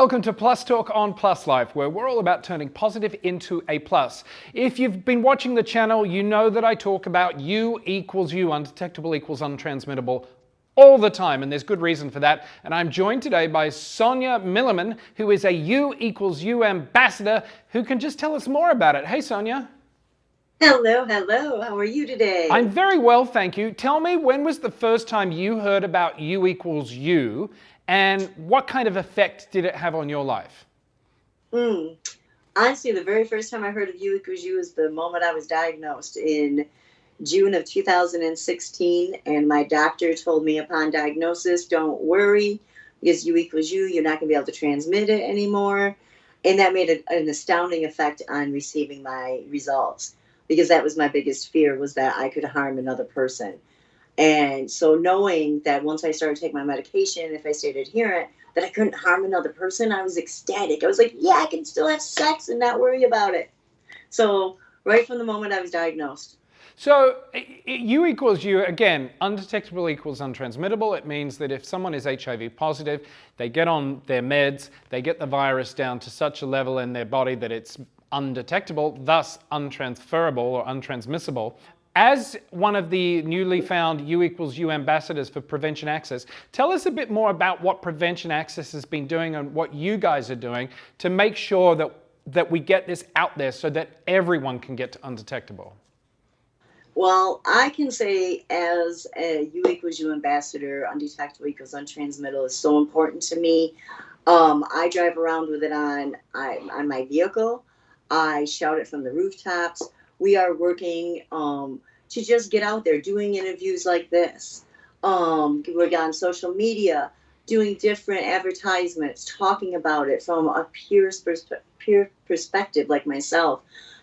Welcome to Plus Talk on Plus Life, where we're all about turning positive into a plus. If you've been watching the channel, you know that I talk about U equals U, undetectable equals untransmittable, all the time, and there's good reason for that. And I'm joined today by Sonya Milliman, who is a U equals U ambassador, who can just tell us more about it. Hey, Sonya. Hello, hello. How are you today? I'm very well, thank you. Tell me, when was the first time you heard about U equals U, and what kind of effect did it have on your life? Mm. Honestly, the very first time I heard of U equals U is the moment I was diagnosed in June of 2016. And my doctor told me upon diagnosis, don't worry, because U equals U, you're not going to be able to transmit it anymore. And that made an astounding effect on receiving my results, because that was my biggest fear, was that I could harm another person. And so knowing that once I started taking my medication, if I stayed adherent, that I couldn't harm another person, I was ecstatic. I was like, yeah, I can still have sex and not worry about it. So right from the moment I was diagnosed. So U equals U, again, undetectable equals untransmittable. It means that if someone is HIV positive, they get on their meds, they get the virus down to such a level in their body that it's undetectable, thus untransferable or untransmissible. As one of the newly found U equals U ambassadors for Prevention Access, tell us a bit more about what Prevention Access has been doing and what you guys are doing to make sure that we get this out there so that everyone can get to undetectable. Well, I can say, as a U equals U ambassador, undetectable equals untransmittable is so important to me. I drive around with it on my vehicle. I shout it from the rooftops. We are working to just get out there, doing interviews like this. We're on social media, doing different advertisements, talking about it from a peer perspective, like myself.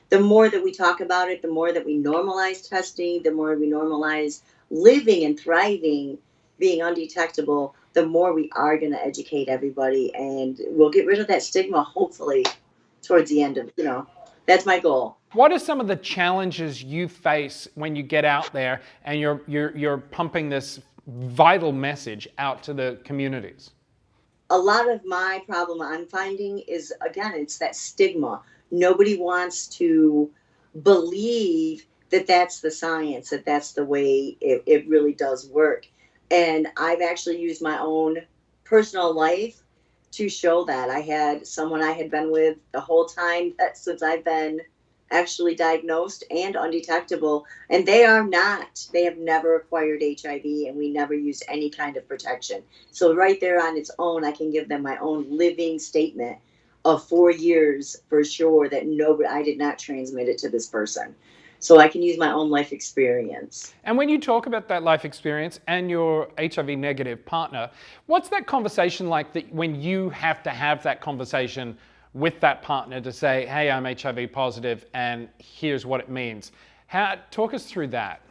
The more that we talk about it, the more that we normalize testing, the more we normalize living and thriving, being undetectable, the more we are going to educate everybody, and we'll get rid of that stigma, hopefully, towards the end of, that's my goal. What are some of the challenges you face when you get out there and you're pumping this vital message out to the communities? A lot of my problem I'm finding is, again, it's that stigma. Nobody wants to believe that that's the science, that that's the way it really does work. And I've actually used my own personal life to show that. I had someone I had been with the whole time since I've been actually diagnosed and undetectable, and they have never acquired HIV, and we never used any kind of protection. So right there on its own, I can give them my own living statement of 4 years for sure that I did not transmit it to this person. So I can use my own life experience. And when you talk about that life experience and your HIV negative partner, what's that conversation like, that when you have to have that conversation with that partner to say, hey, I'm HIV positive and here's what it means? Talk us through that.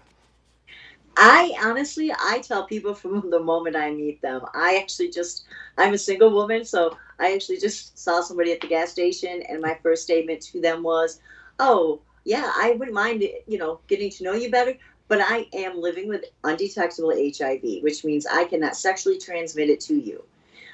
I tell people from the moment I meet them. I'm a single woman, so I actually just saw somebody at the gas station, and my first statement to them was, oh, yeah, I wouldn't mind, getting to know you better, but I am living with undetectable HIV, which means I cannot sexually transmit it to you.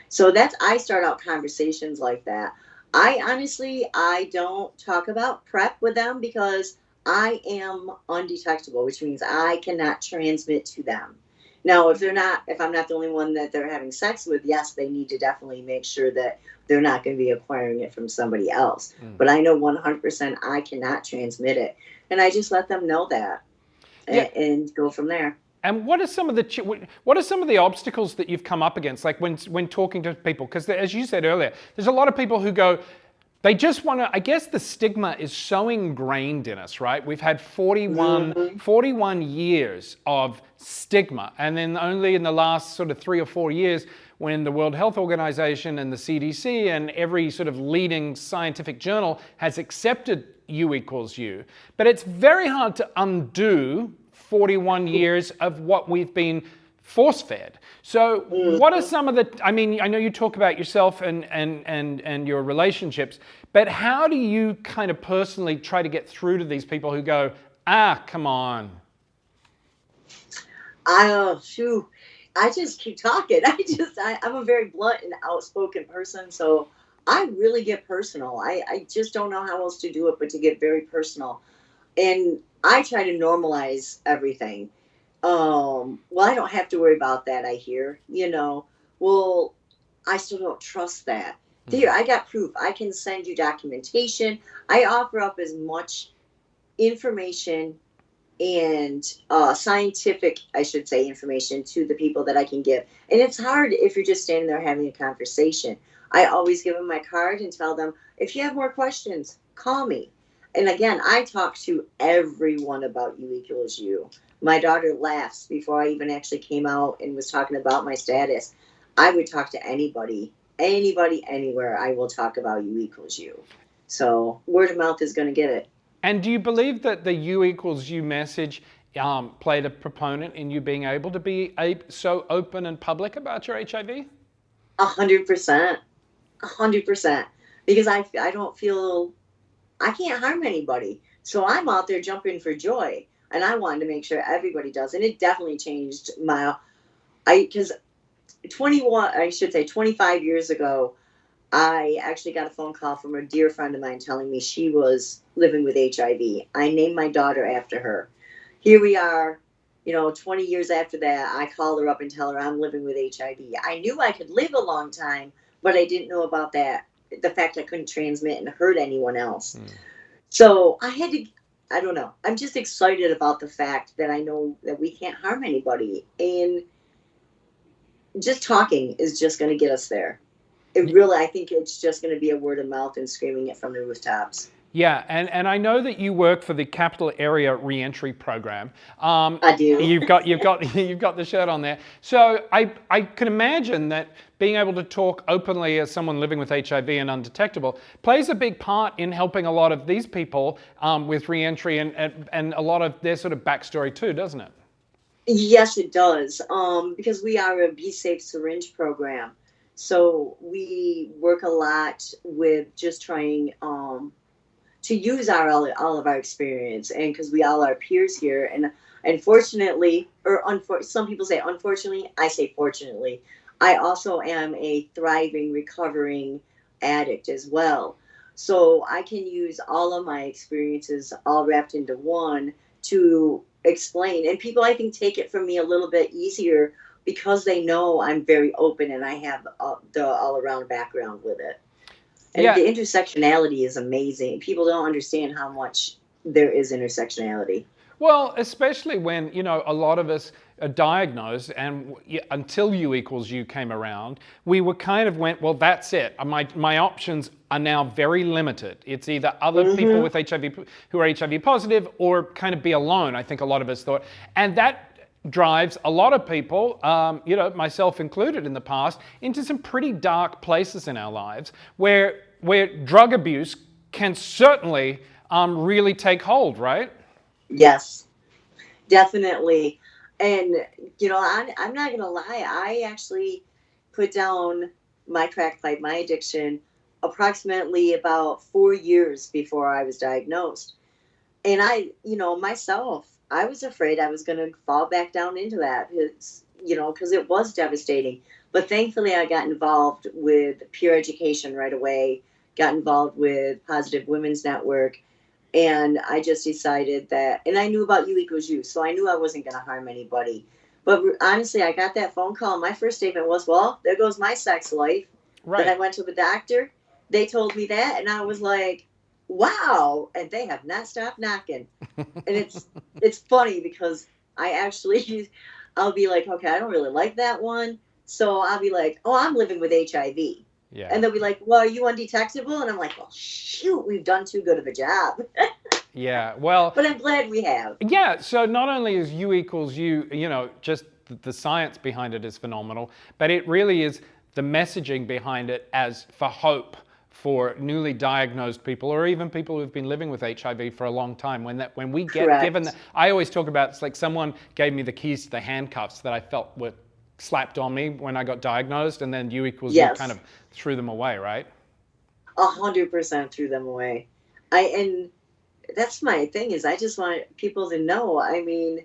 So I start out conversations like that. I don't talk about PrEP with them, because I am undetectable, which means I cannot transmit to them. Now, if I'm not the only one that they're having sex with, yes, they need to definitely make sure that they're not going to be acquiring it from somebody else. But I know 100% I cannot transmit it. And I just let them know that, and go from there. And what are some of the obstacles that you've come up against, like when talking to people? Because as you said earlier, there's a lot of people who go, they just want to, I guess the stigma is so ingrained in us, right? We've had 41 years of stigma. And then only in the last sort of 3 or 4 years, when the World Health Organization and the CDC and every sort of leading scientific journal has accepted U equals U. But it's very hard to undo 41 years of what we've been force-fed. So what are some of I know you talk about yourself and your relationships, but how do you kind of personally try to get through to these people who go, come on? Shoot. I just keep talking. I'm a very blunt and outspoken person, so I really get personal. I just don't know how else to do it but to get very personal. And I try to normalize everything. Well, I don't have to worry about that, I hear. Well, I still don't trust that. Here, Mm. I got proof. I can send you documentation. I offer up as much information and scientific, I should say, information to the people that I can give. And it's hard if you're just standing there having a conversation. I always give them my card and tell them, if you have more questions, call me. And again, I talk to everyone about U equals U. My daughter laughs before I even actually came out and was talking about my status. I would talk to anybody, anywhere. I will talk about U equals U. So word of mouth is going to get it. And do you believe that the U equals U message played a proponent in you being able to be so open and public about your HIV? 100%. 100%. Because I don't feel I can't harm anybody. So I'm out there jumping for joy. And I wanted to make sure everybody does. And it definitely changed because 21, I should say 25 years ago, I actually got a phone call from a dear friend of mine telling me she was living with HIV. I named my daughter after her. Here we are, 20 years after that, I call her up and tell her I'm living with HIV. I knew I could live a long time, but I didn't know about that, the fact I couldn't transmit and hurt anyone else. Mm. So I had to, I don't know. I'm just excited about the fact that I know that we can't harm anybody. And just talking is just going to get us there. I think it's just going to be a word of mouth and screaming it from the rooftops. Yeah, and I know that you work for the Capital Area Reentry Program. I do. You've got the shirt on there. So I can imagine that being able to talk openly as someone living with HIV and undetectable plays a big part in helping a lot of these people with reentry and a lot of their sort of backstory too, doesn't it? Yes, it does. Because we are a Be Safe syringe program. So we work a lot with just trying to use all of our experience, and because we all are peers here, and unfortunately, some people say unfortunately, I say fortunately, I also am a thriving, recovering addict as well. So I can use all of my experiences all wrapped into one to explain, and people I think take it from me a little bit easier because they know I'm very open and I have the all around background with it. And Yeah. the intersectionality is amazing. People don't understand how much there is intersectionality. Well, especially when, a lot of us are diagnosed and until U equals U came around, we were kind of went, well, that's it. My options are now very limited. It's either other people with HIV who are HIV positive or kind of be alone, I think a lot of us thought. And that drives a lot of people, myself included in the past, into some pretty dark places in our lives where drug abuse can certainly really take hold, right? Yes, definitely. And, I'm not going to lie. I actually put down my crack pipe, my addiction, approximately about 4 years before I was diagnosed. And myself, I was afraid I was going to fall back down into that. Because it was devastating. But thankfully, I got involved with peer education right away, got involved with Positive Women's Network. And I just decided that, and I knew about U equals U, so I knew I wasn't going to harm anybody. But honestly, I got that phone call. And my first statement was, well, there goes my sex life. Then I Right. went to the doctor. They told me that. And I was like, wow. And they have not stopped knocking. And it's funny because I actually I'll be like, okay, I don't really like that one. So I'll be like, oh, I'm living with HIV. Yeah. And they'll be like, well, are you undetectable? And I'm like, well, shoot, we've done too good of a job. Yeah. Well, But I'm glad we have. yeah. So not only is U equals U, just the science behind it is phenomenal, but it really is the messaging behind it as for hope for newly diagnosed people or even people who've been living with HIV for a long time. When we get given Correct. I always talk about it's like someone gave me the keys to the handcuffs that I felt were slapped on me when I got diagnosed, and then U equals U kind Yes. of threw them away, right? 100% threw them away. And that's my thing is I just want people to know. I mean,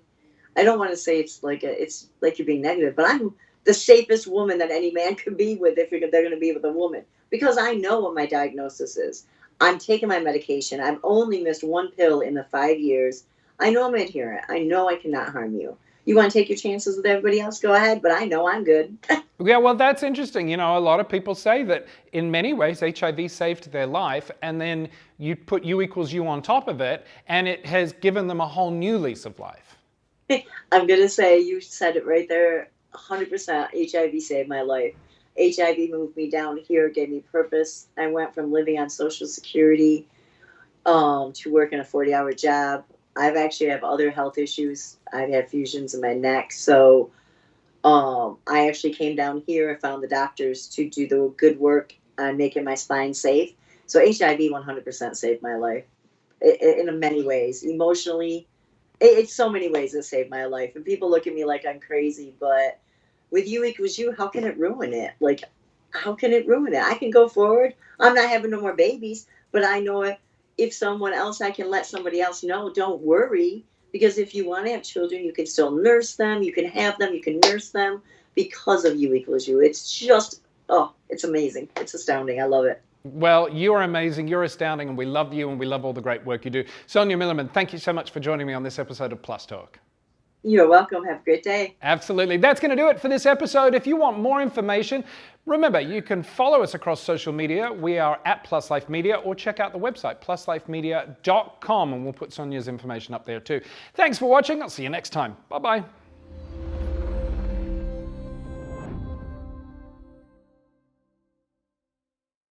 I don't want to say it's like you're being negative, but I'm the safest woman that any man could be with if they're going to be with a woman. because I know what my diagnosis is. I'm taking my medication. I've only missed one pill in the 5 years. I know I'm adherent. I know I cannot harm you. You want to take your chances with everybody else? Go ahead, but I know I'm good. Yeah, well, that's interesting. You know, a lot of people say that in many ways HIV saved their life, and then you put U equals U on top of it, and it has given them a whole new lease of life. I'm going to say you said it right there. 100% HIV saved my life. HIV moved me down here, gave me purpose. I went from living on Social Security to working a 40-hour job. I've actually have other health issues. I've had fusions in my neck. So I actually came down here. I found the doctors to do the good work on making my spine safe. So HIV 100% saved my life in many ways. Emotionally, it's so many ways it saved my life. And people look at me like I'm crazy, but with U equals U, how can it ruin it? Like, how can it ruin it? I can go forward. I'm not having no more babies, but I know if someone else, I can let somebody else know, don't worry. Because if you want to have children, you can still nurse them. You can have them. You can nurse them because of U equals U. It's just, oh, it's amazing. It's astounding. I love it. Well, you are amazing, you're astounding, and we love you, and we love all the great work you do. Sonya Milliman, thank you so much for joining me on this episode of Plus Talk. You're welcome. Have a great day. Absolutely. That's going to do it for this episode. If you want more information, remember, you can follow us across social media. We are at Plus Life Media, or check out the website, pluslifemedia.com, and we'll put Sonya's information up there too. Thanks for watching. I'll see you next time. Bye-bye.